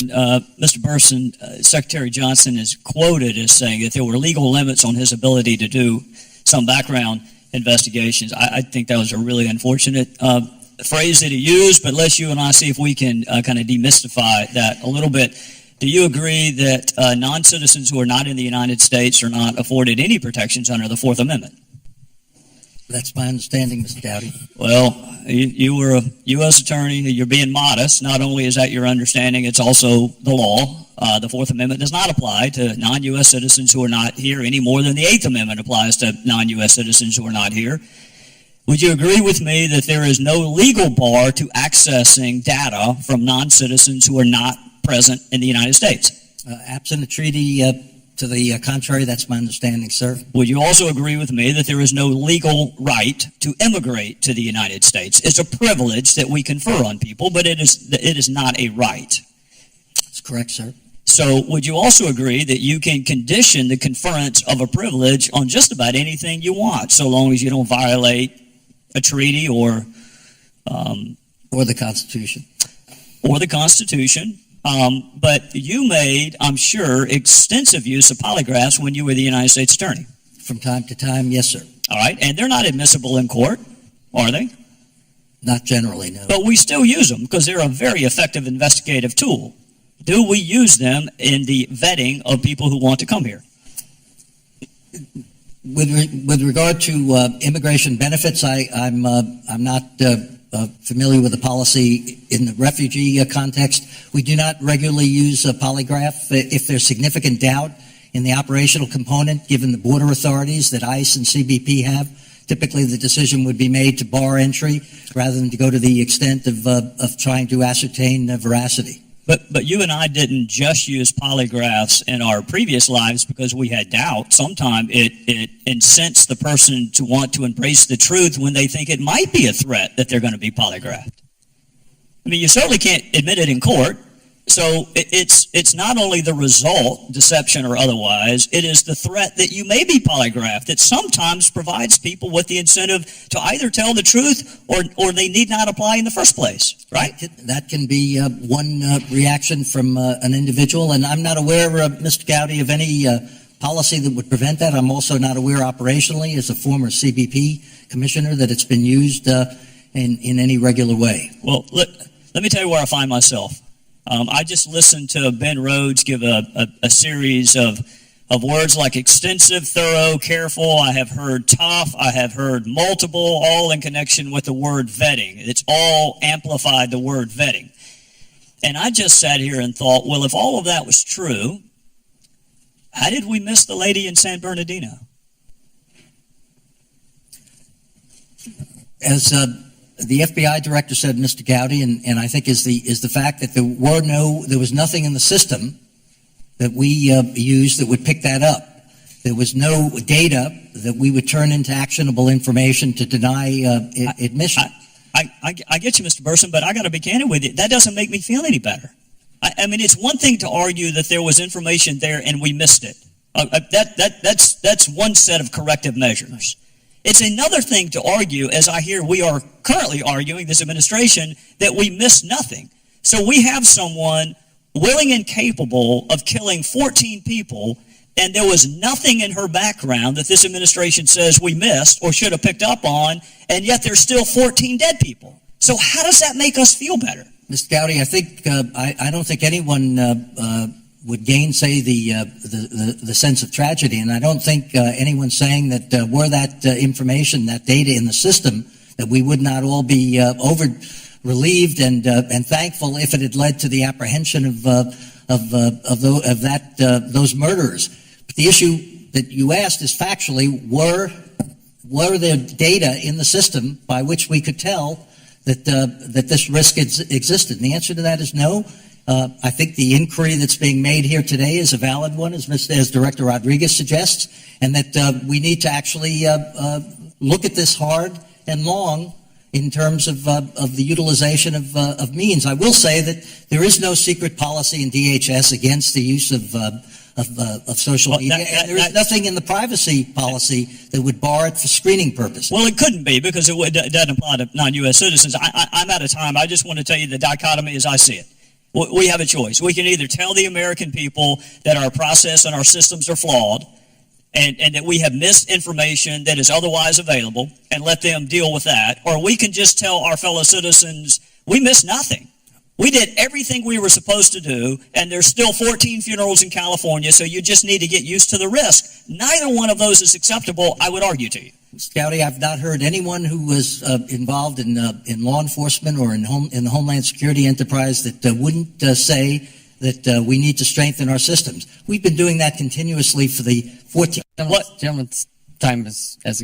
Mr. Burson, Secretary Johnson is quoted as saying that there were legal limits on his ability to do some background investigations. I think that was a really unfortunate phrase that he used, but let's you and I see if we can kind of demystify that a little bit. Do you agree that non-citizens who are not in the United States are not afforded any protections under the Fourth Amendment? That's my understanding, Mr. Gowdy. Well, you were a U.S. attorney. You're being modest. Not only is that your understanding, it's also the law. The Fourth Amendment does not apply to non-U.S. citizens who are not here any more than the Eighth Amendment applies to non-U.S. citizens who are not here. Would you agree with me that there is no legal bar to accessing data from non-citizens who are not present in the United States? Absent a treaty to the contrary, that's my understanding, sir. Would you also agree with me that there is no legal right to immigrate to the United States? It's a privilege that we confer on people, but it is not a right. That's correct, sir. So would you also agree that you can condition the conference of a privilege on just about anything you want, so long as you don't violate a treaty or the Constitution? Or the Constitution. But you made, I'm sure, extensive use of polygraphs when you were the United States Attorney. From time to time, yes, sir. All right, and they're not admissible in court, are they? Not generally, no. But we still use them because they're a very effective investigative tool. Do we use them in the vetting of people who want to come here? With regard to immigration benefits, I'm not familiar with the policy in the refugee context. We do not regularly use a polygraph. If there's significant doubt in the operational component, given the border authorities that ICE and CBP have, typically the decision would be made to bar entry rather than to go to the extent of trying to ascertain veracity. But you and I didn't just use polygraphs in our previous lives because we had doubt. Sometimes it incents the person to want to embrace the truth when they think it might be a threat that they're going to be polygraphed. I mean, you certainly can't admit it in court. So it's not only the result, deception or otherwise, it is the threat that you may be polygraphed that sometimes provides people with the incentive to either tell the truth or they need not apply in the first place, right? That can be one reaction from an individual, and I'm not aware, Mr. Gowdy, of any policy that would prevent that. I'm also not aware operationally, as a former CBP commissioner, that it's been used in any regular way. Well, let me tell you where I find myself. I just listened to Ben Rhodes give a series of words like extensive, thorough, careful. I have heard tough. I have heard multiple, all in connection with the word vetting. It's all amplified the word vetting. And I just sat here and thought, well, if all of that was true, how did we miss the lady in San Bernardino? As the FBI director said, Mr. Gowdy, and I think is the fact that there was nothing in the system that we used that would pick that up. There was no data that we would turn into actionable information to deny admission. I get you, Mr. Burson, but I got to be candid with you. That doesn't make me feel any better. I mean, it's one thing to argue that there was information there and we missed it. That's one set of corrective measures. It's another thing to argue, as I hear we are currently arguing, this administration, that we missed nothing. So we have someone willing and capable of killing 14 people, and there was nothing in her background that this administration says we missed or should have picked up on, and yet there's still 14 dead people. So how does that make us feel better? Mr. Gowdy, I think I don't think anyone would gainsay the sense of tragedy, and I don't think anyone's saying that were that information, that data in the system, that we would not all be relieved and thankful if it had led to the apprehension of those murderers. But the issue that you asked is factually, were there data in the system by which we could tell that this risk existed? And the answer to that is no. I think the inquiry that's being made here today is a valid one, as Director Rodriguez suggests, and that we need to actually look at this hard and long in terms of the utilization of means. I will say that there is no secret policy in DHS against the use of social media, and there is nothing in the privacy policy that would bar it for screening purposes. Well, it couldn't be because it doesn't apply to non-U.S. citizens. I'm out of time. I just want to tell you the dichotomy as I see it. We have a choice. We can either tell the American people that our process and our systems are flawed, and that we have missed information that is otherwise available, and let them deal with that, or we can just tell our fellow citizens we missed nothing. We did everything we were supposed to do, and there's still 14 funerals in California, so you just need to get used to the risk. Neither one of those is acceptable, I would argue to you. Mr. Gowdy, I've not heard anyone who was involved in law enforcement or in the Homeland Security enterprise that wouldn't say that we need to strengthen our systems. We've been doing that continuously for the 14. Gentleman's time is as